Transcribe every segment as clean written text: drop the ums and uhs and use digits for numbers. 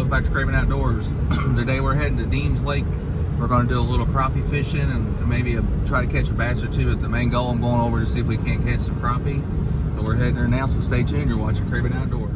welcome back to Crappie Outdoors. Today we're heading to Deam's Lake. We're going to do a little crappie fishing and maybe try to catch a bass or two, but the main goal, I'm going over to see if we can't catch some crappie. So we're heading there now, so stay tuned. You're watching Crappie Outdoors.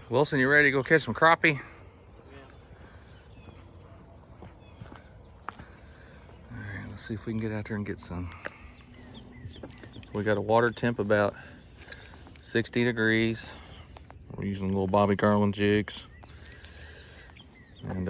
Wilson, you ready to go catch some crappie? Yeah. All right, let's see if we can get out there and get some. We got a water temp about 60 degrees. We're using little Bobby Garland jigs. And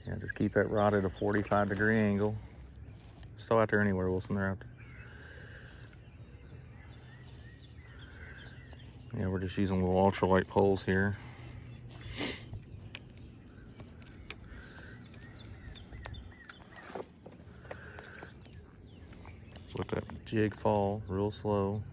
yeah, just keep that rod at a 45-degree angle. Just throw out there anywhere, Wilson. They're out there. Yeah, we're just using little ultralight poles here. Just let that jig fall real slow.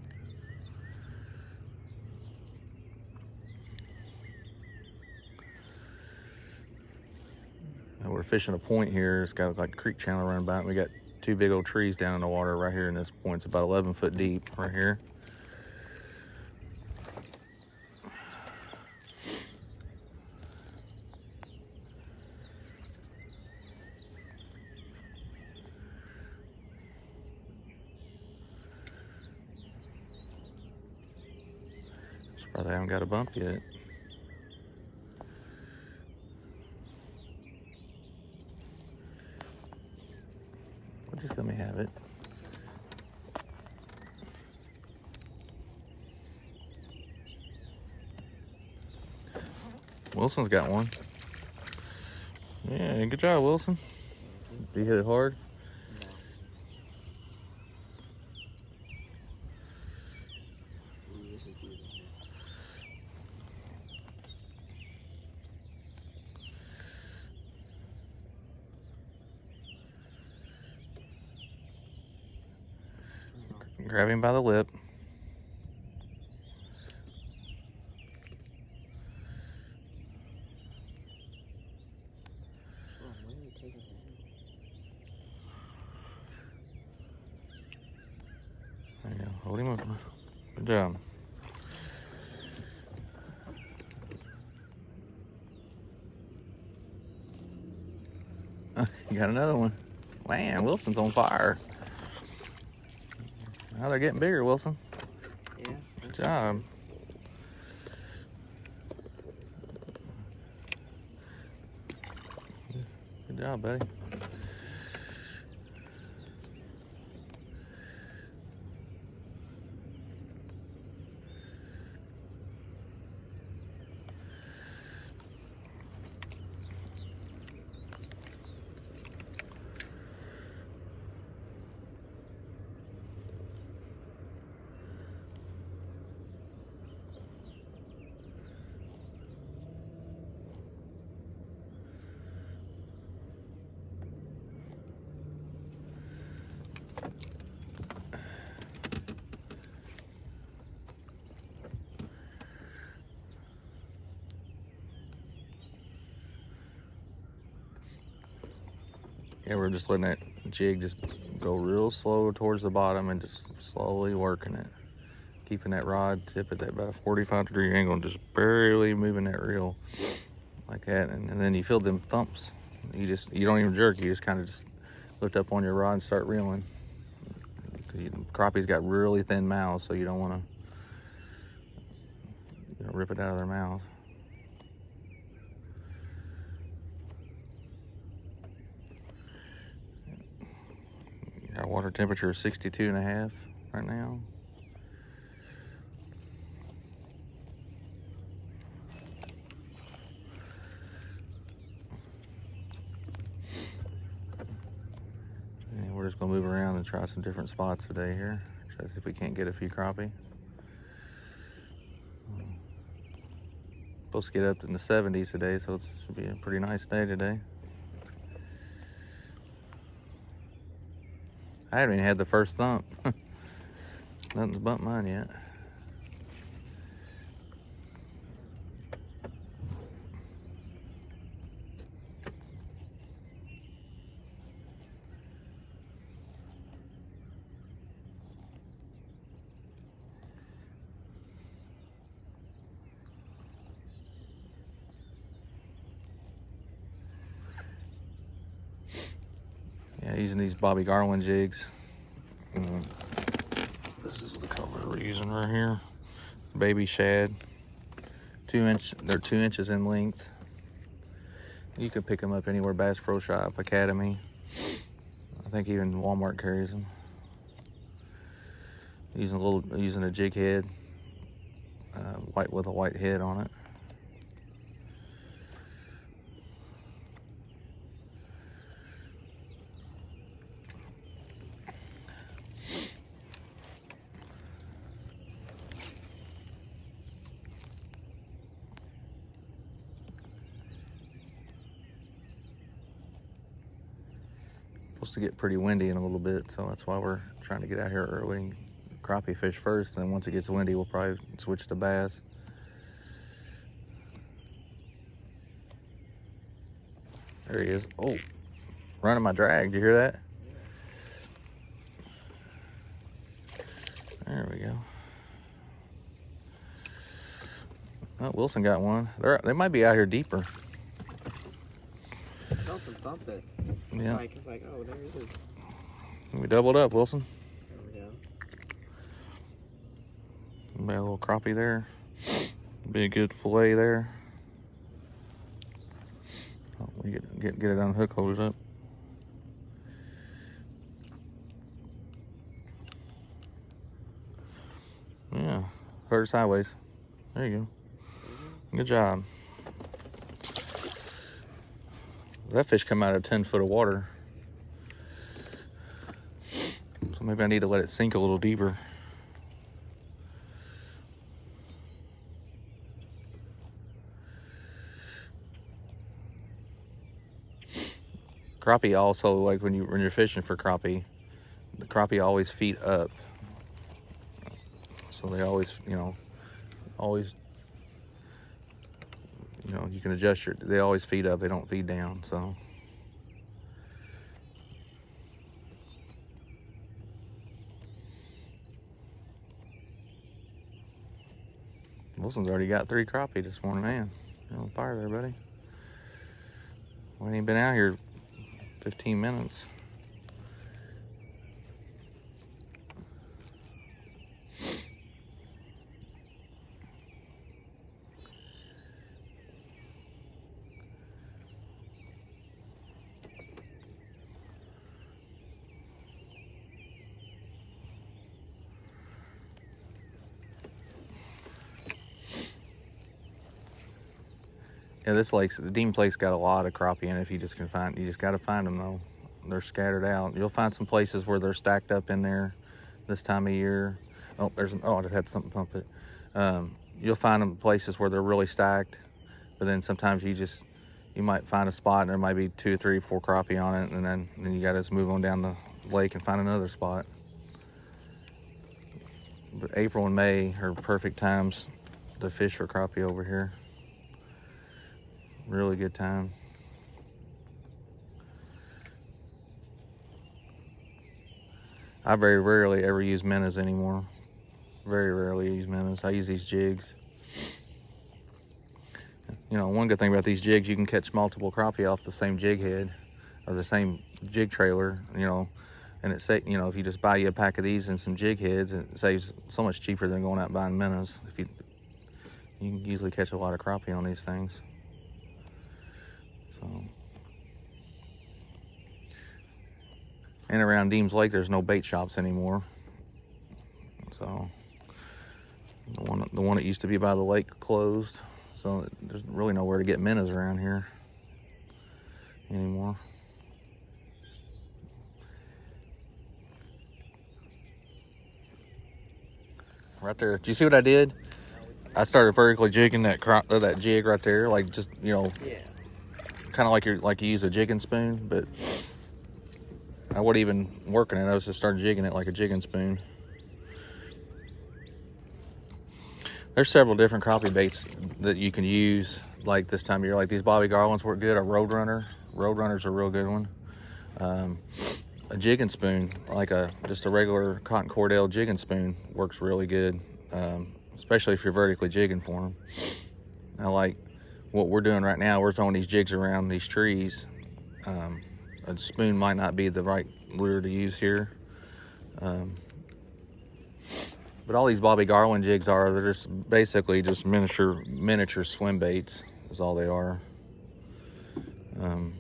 And we're fishing a point here. It's got like a creek channel running by it. We got two big old trees down in the water right here in this point. It's about 11 foot deep right here. Surprised I haven't got a bump yet. Well, just let me have it. Wilson's got one. Yeah, good job, Wilson. Did you hit it hard? No. Ooh, this is beautiful. Grab him by the lip. There you go. Hold him up. Good job. You got another one. Man, Wilson's on fire. Now they're getting bigger, Wilson. Yeah. Good job. Good job, buddy. Yeah, we're just letting that jig just go real slow towards the bottom and just slowly working it. Keeping that rod tip at that about a 45-degree angle and just barely moving that reel like that. And then you feel them thumps. You don't even jerk, you just kind of just lift up on your rod and start reeling. Crappie's got really thin mouths, so you don't want to rip it out of their mouth. Our water temperature is 62.5 right now. And we're just gonna move around and try some different spots today here. Try to see if we can't get a few crappie. Supposed to get up in the 70s today, so it should be a pretty nice day today. I haven't even had the first thump. Nothing's bumped mine yet. Yeah, using these Bobby Garland jigs. This is the color we're using right here. Baby shad. 2-inch. They're 2 inches in length. You can pick them up anywhere. Bass Pro Shop, Academy. I think even Walmart carries them. Using a jig head, white with a white head on it. Supposed to get pretty windy in a little bit, so that's why we're trying to get out here early and crappie fish first. And then once it gets windy, we'll probably switch to bass. There he is. Oh, running my drag. Did you hear that? There we go. Oh, Wilson got one. They might be out here deeper. Something thumped it. Yeah. It's like, oh, there it is. We doubled up, Wilson. There we go. Maybe a little crappie there. Be a good fillet there. Oh, we get it on the hook holders up. Yeah, her sideways. There you go. Good job. That fish come out of 10 foot of water. So maybe I need to let it sink a little deeper. Crappie also, like when you're fishing for crappie, the crappie always feed up. So they always, you can adjust they always feed up, they don't feed down, so. Wilson's already got 3 crappie this morning, man. You're on fire there, buddy. We ain't been out here 15 minutes. Yeah, this lake's, the Deam Lake's got a lot of crappie in it if you just can find, you just got to find them though. They're scattered out. You'll find some places where they're stacked up in there this time of year. Oh, I just had something thump it. You'll find them places where they're really stacked, but then sometimes you might find a spot and there might be 2, 3, 4 crappie on it, and then you got to just move on down the lake and find another spot. But April and May are perfect times to fish for crappie over here. Really good time. I very rarely ever use minnows anymore. Very rarely use minnows. I use these jigs. You know, one good thing about these jigs, you can catch multiple crappie off the same jig head or the same jig trailer, you know, and you know, if you just buy you a pack of these and some jig heads, it saves so much cheaper than going out buying minnows. You can easily catch a lot of crappie on these things. So, and around Deam's Lake, there's no bait shops anymore. So the one that used to be by the lake closed. So there's really nowhere to get minnows around here anymore. Right there. Do you see what I did? I started vertically jigging that jig right there, like just, you know, Yeah. kind of like you use a jigging spoon, but I wasn't even working it. I was just started jigging it like a jigging spoon. There's several different crappie baits that you can use like this time of year. Like these Bobby Garlands work good. A Roadrunner. Roadrunner's a real good one. A jigging spoon, like just a regular cotton cordell jigging spoon, works really good, especially if you're vertically jigging for them. Now, like what we're doing right now, we're throwing these jigs around these trees. A spoon might not be the right lure to use here. But all these Bobby Garland jigs they're just basically just miniature swim baits is all they are. And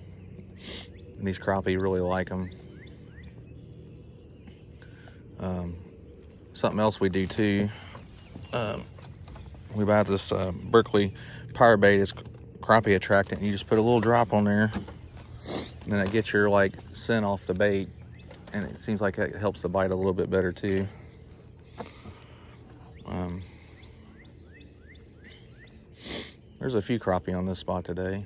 these crappie really like them. Something else we do too, we buy this Berkeley Power Bait. Is crappie attractant. You just put a little drop on there, and then it gets your like scent off the bait, and it seems like it helps the bite a little bit better too. There's a few crappie on this spot today.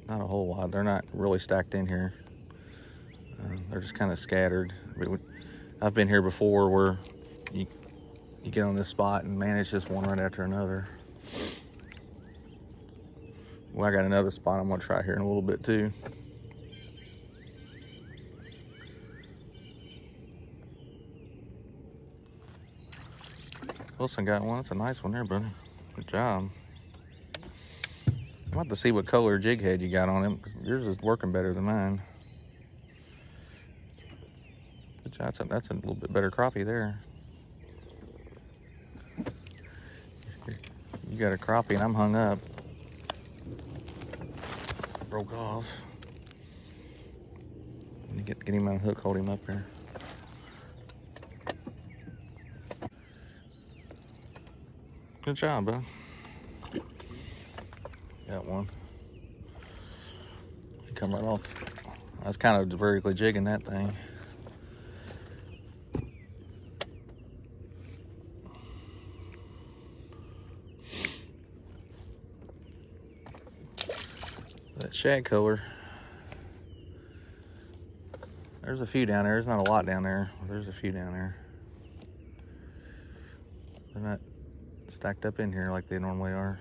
Not a whole lot. They're not really stacked in here. They're just kind of scattered. I've been here before where you get on this spot and man, it's just one right after another. Well, I got another spot I'm gonna try here in a little bit too. Wilson got one. That's a nice one there, buddy. Good job. I'll have to see what color jig head you got on him, because yours is working better than mine. Good job. That's a little bit better crappie there. You got a crappie and I'm hung up. Broke off. Get him on a hook, hold him up there. Good job, bud. Got one. He come right off. I was kind of vertically jigging that thing. That shad color. There's a few down there. There's not a lot down there, but there's a few down there. They're not stacked up in here like they normally are.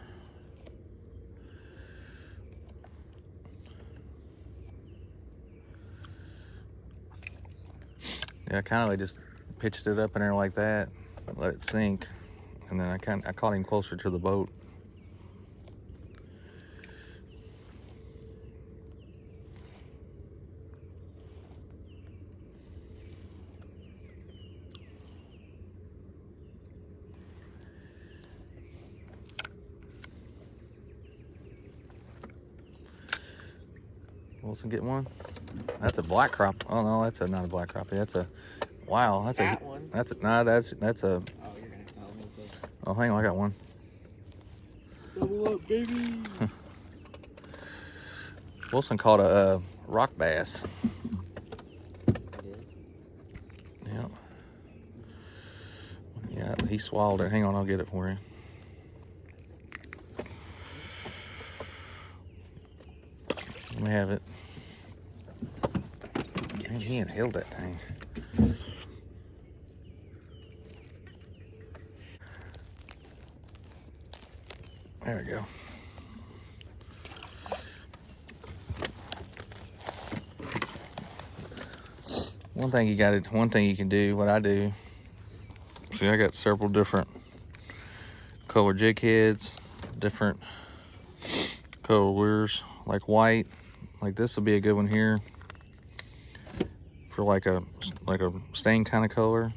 Yeah, I kind of just pitched it up in there like that, let it sink, and then I caught him closer to the boat. Wilson get one? That's a black crop. Oh no, that's not a black crappie. That's a wow. That's that one. That's a nah. That's a. Oh, you're gonna have to help me with this. Oh, hang on, I got one. Double up, baby. Wilson caught a rock bass. Yep. Yeah, he swallowed it. Hang on, I'll get it for you. Let me have it. Man, he inhaled that thing. There we go. One thing you can do, what I do, see I got several different color jig heads, different color lures, like white. Like this will be a good one here for like a stain kind of color.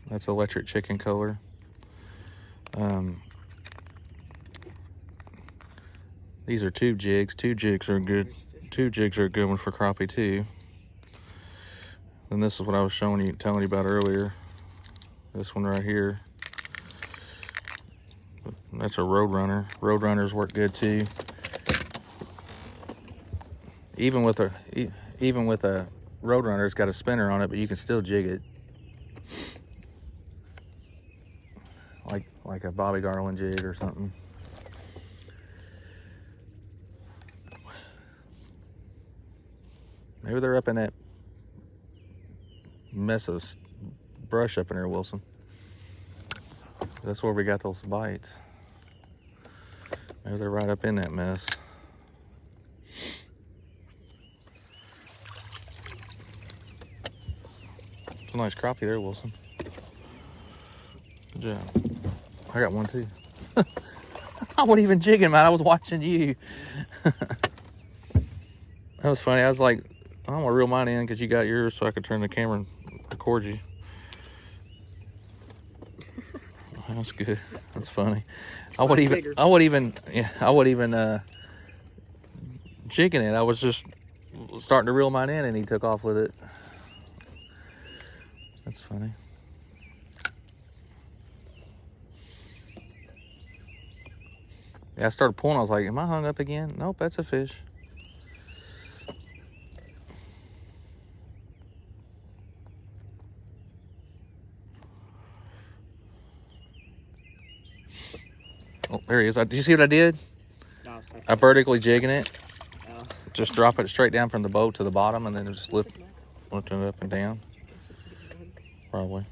That's electric chicken color. These are tube jigs. Tube jigs are good. Tube jigs are a good one for crappie too. And this is what I was telling you about earlier. This one right here. That's a Roadrunner. Roadrunners work good too. Even with a Roadrunner, it's got a spinner on it, but you can still jig it. Like a Bobby Garland jig or something. Maybe they're up in that mess of brush up in there, Wilson. That's where we got those bites. Maybe they're right up in that mess. It's a nice crappie there, Wilson. Good job. I got one too. I wasn't even jigging, man. I was watching you. That was funny. I was like, I don't want to reel mine in because you got yours, so I could turn the camera and record you. That's good. That's funny. I would even jigging it. I was just starting to reel mine in, and he took off with it. That's funny. Yeah, I started pulling. I was like, "Am I hung up again?" Nope, that's a fish. Oh, there he is. Did you see what I did? No, I vertically jigging it. Oh. Just drop it straight down from the boat to the bottom, and then just lifting it up and down. Probably.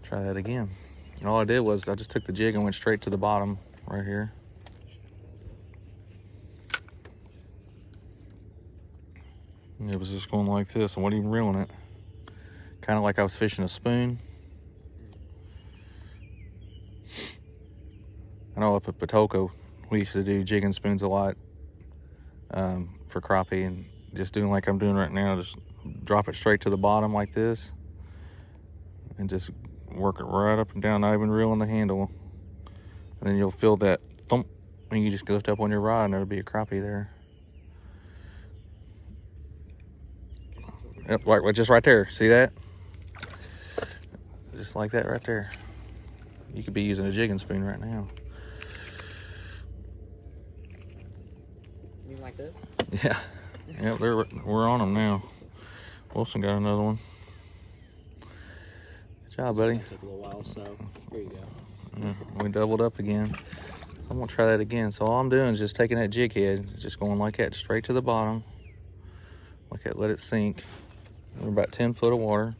Try that again. And all I did was I just took the jig and went straight to the bottom right here. And it was just going like this. I wasn't even reeling it. Kind of like I was fishing a spoon. I know up at Patoka, we used to do jigging spoons a lot for crappie, and just doing like I'm doing right now, just drop it straight to the bottom like this and just work it right up and down, not even reeling the handle. And then you'll feel that thump, and you just lift up on your rod and there'll be a crappie there. Yep, like just right there. See that? Just like that right there. You could be using a jigging spoon right now. You mean like this? Yeah. Yep, we're on them now. Wilson got another one. Good job, buddy. It's gonna take a little while, so here you go. Yeah, we doubled up again. So I'm gonna try that again. So all I'm doing is just taking that jig head, just going like that, straight to the bottom. Like that, let it sink. We're about 10 foot of water.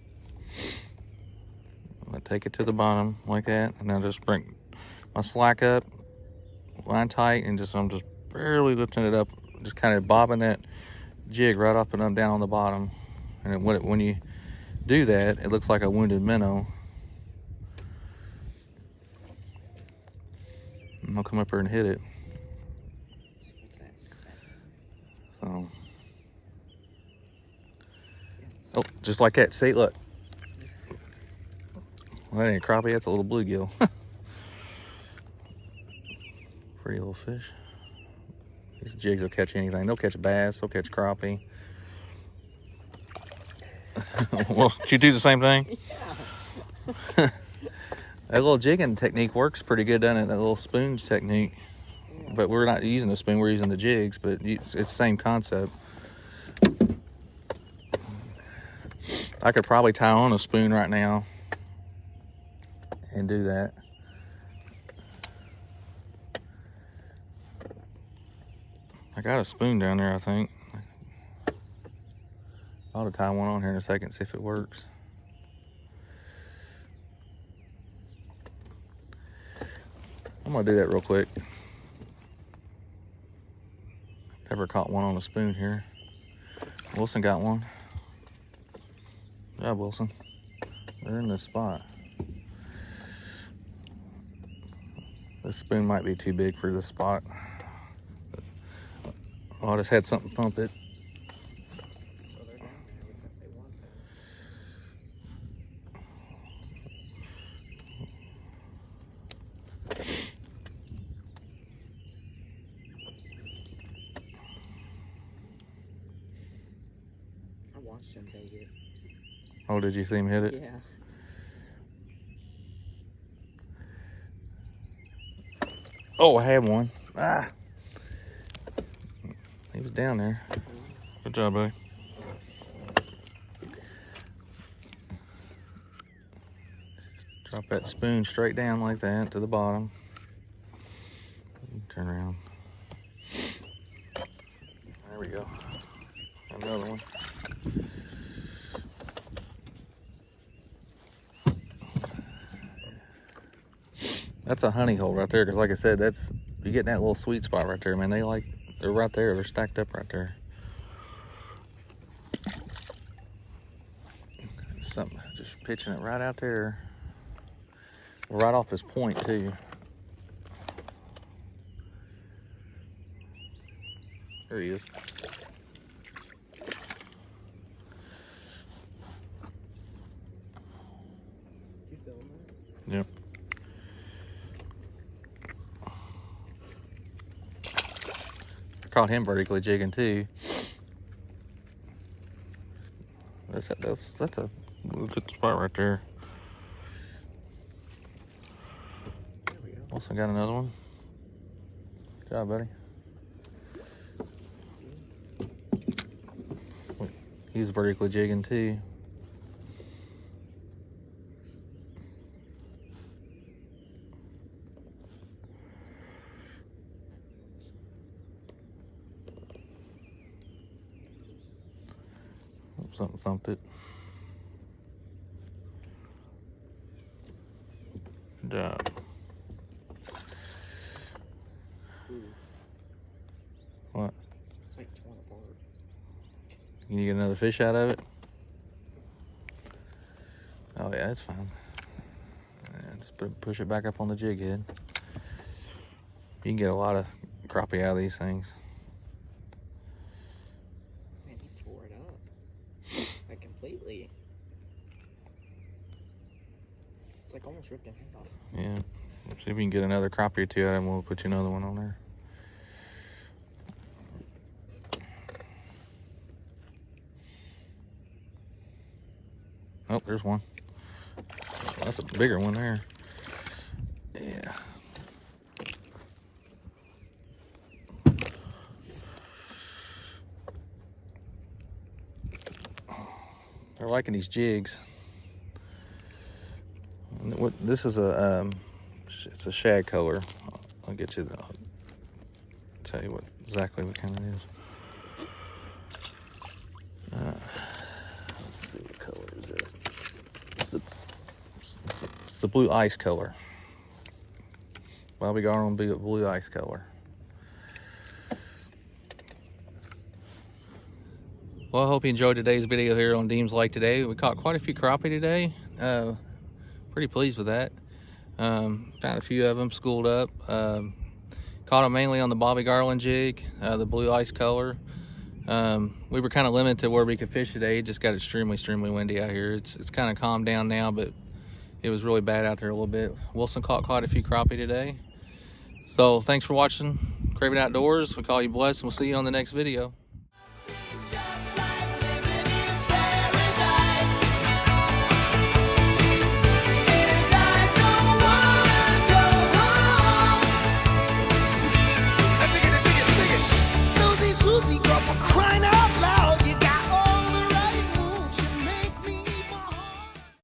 I'm gonna take it to the bottom like that, and now just bring my slack up, line tight, and I'm just barely lifting it up, just kind of bobbing that jig right up and up down on the bottom. And when you do that, it looks like a wounded minnow. And I'll come up here and hit it. So, oh, just like that. See, look. Well, that ain't a crappie, that's a little bluegill. Pretty little fish. These jigs will catch anything. They'll catch bass, they'll catch crappie. Well, you do the same thing? Yeah. That little jigging technique works pretty good, doesn't it? That little spoon technique. Yeah. But we're not using a spoon, we're using the jigs, but it's the same concept. I could probably tie on a spoon right now and do that. I got a spoon down there, I think. I ought to tie one on here in a second, see if it works. I'm gonna do that real quick. Never caught one on a spoon here. Wilson got one. Good job, Wilson. They're in this spot. This spoon might be too big for this spot. Oh, I just had something thump it. So they're down there because they want them. I watched him take it. Oh, did you see him hit it? Yeah. Oh, I had one. Ah. He was down there. Good job, buddy. Drop that spoon straight down like that to the bottom. Turn around. There we go. Another one. That's a honey hole right there, because like I said, that's, you get in that little sweet spot right there, man. They're right there. They're stacked up right there. Something, just pitching it right out there. Right off this point, too. There he is. You filming that? Yep. Caught him vertically jigging too. That's a good spot right there. There we go. Also got another one. Good job, buddy. He's vertically jigging too. Something thumped it. Good job. Ooh, What? it's like torn apart. Can you get another fish out of it? Oh yeah, that's fine. Yeah, just push it back up on the jig head. You can get a lot of crappie out of these things. Man, he tore it up. Like completely. It's like almost ripped in half. Yeah. See if you can get another crappie or two out of it, and we'll put you another one on there. Oh, there's one. That's a bigger one there. Yeah. They're liking these jigs. And what this is it's a shad color. I'll get you I'll tell you exactly what kind it is. Let's see, what color is this? It's the blue ice color. Bobby Garland will be a blue ice color. Well, I hope you enjoyed today's video here on Deam's Lake today. We caught quite a few crappie today. Pretty pleased with that. Found a few of them schooled up. Caught them mainly on the Bobby Garland jig, the blue ice color. We were kind of limited to where we could fish today. It just got extremely windy out here. It's kind of calmed down now, but it was really bad out there a little bit. Wilson caught quite a few crappie today. So thanks for watching Crappie Outdoors. We call you blessed, and we'll see you on the next video.